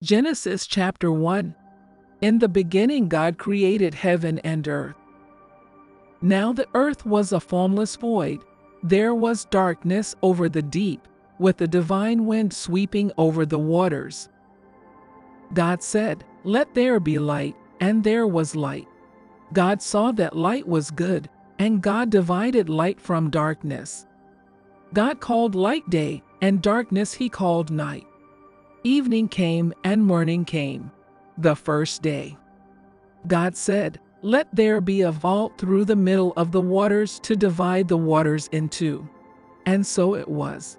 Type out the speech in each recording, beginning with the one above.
Genesis chapter 1. In the beginning God created heaven and earth. Now the earth was a formless void. There was darkness over the deep, with the divine wind sweeping over the waters. God said, "Let there be light," and there was light. God saw that light was good, and God divided light from darkness. God called light day, and darkness he called night. Evening came and morning came, the first day. God said, "Let there be a vault through the middle of the waters to divide the waters in two." And so it was.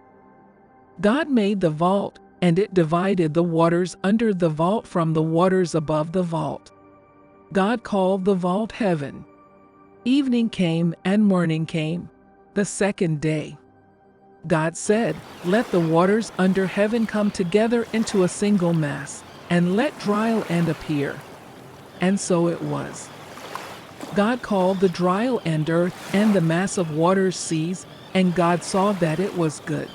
God made the vault, and it divided the waters under the vault from the waters above the vault. God called the vault heaven. Evening came and morning came, the second day. God said, "Let the waters under heaven come together into a single mass, and let dry land appear." And so it was. God called the dry land earth, and the mass of waters seas, and God saw that it was good.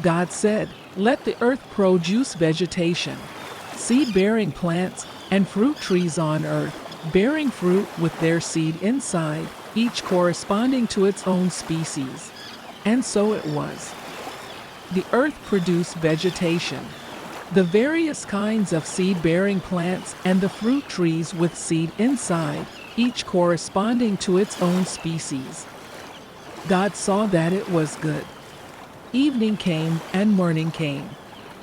God said, "Let the earth produce vegetation, seed-bearing plants, and fruit trees on earth, bearing fruit with their seed inside, each corresponding to its own species." And so it was. The earth produced vegetation, the various kinds of seed-bearing plants and the fruit trees with seed inside, each corresponding to its own species. God saw that it was good. Evening came and morning came,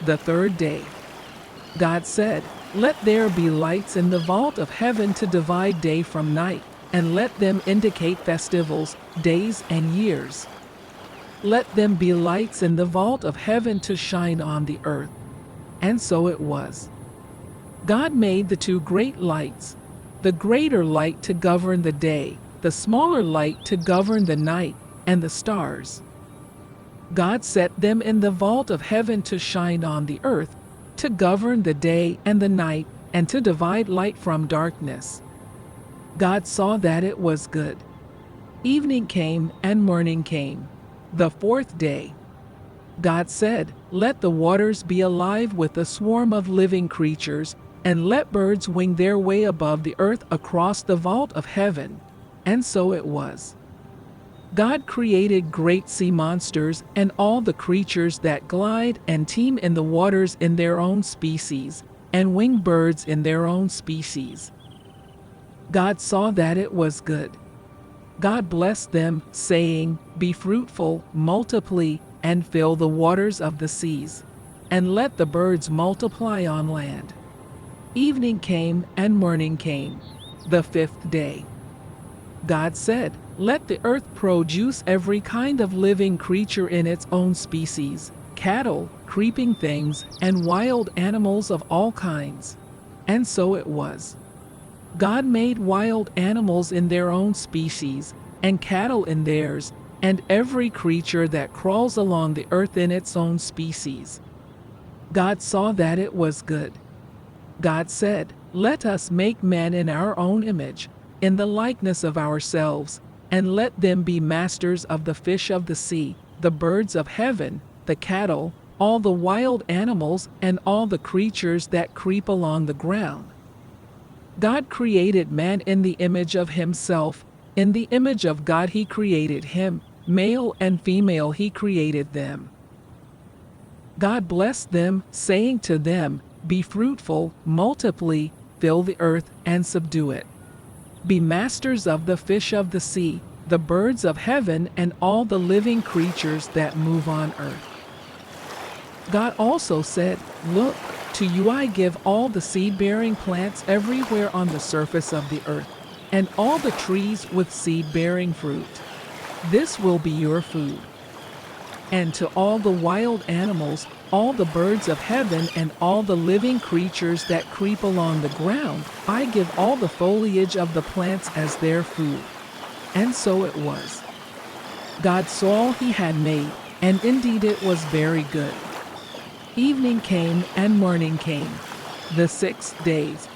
the third day. God said, "Let there be lights in the vault of heaven to divide day from night, and let them indicate festivals, days, and years. Let them be lights in the vault of heaven to shine on the earth." And so it was. God made the two great lights, the greater light to govern the day, the smaller light to govern the night, and the stars. God set them in the vault of heaven to shine on the earth, to govern the day and the night, and to divide light from darkness. God saw that it was good. Evening came and morning came, the fourth day. God said, "Let the waters be alive with a swarm of living creatures, and let birds wing their way above the earth across the vault of heaven." And so it was. God created great sea monsters and all the creatures that glide and teem in the waters in their own species, and winged birds in their own species. God saw that it was good. God blessed them, saying, "Be fruitful, multiply, and fill the waters of the seas, and let the birds multiply on land." Evening came and morning came, the fifth day. God said, "Let the earth produce every kind of living creature in its own species, cattle, creeping things, and wild animals of all kinds." And so it was. God made wild animals in their own species, and cattle in theirs, and every creature that crawls along the earth in its own species. God saw that it was good. God said, "Let us make man in our own image, in the likeness of ourselves, and let them be masters of the fish of the sea, the birds of heaven, the cattle, all the wild animals, and all the creatures that creep along the ground." God created man in the image of himself. In the image of God he created him, male and female he created them. God blessed them, saying to them, "Be fruitful, multiply, fill the earth, and subdue it. Be masters of the fish of the sea, the birds of heaven, and all the living creatures that move on earth." God also said, "Look, to you I give all the seed-bearing plants everywhere on the surface of the earth, and all the trees with seed-bearing fruit. This will be your food. And to all the wild animals, all the birds of heaven, and all the living creatures that creep along the ground, I give all the foliage of the plants as their food." And so it was. God saw all he had made, and indeed it was very good. Evening came and morning came, the 6 days.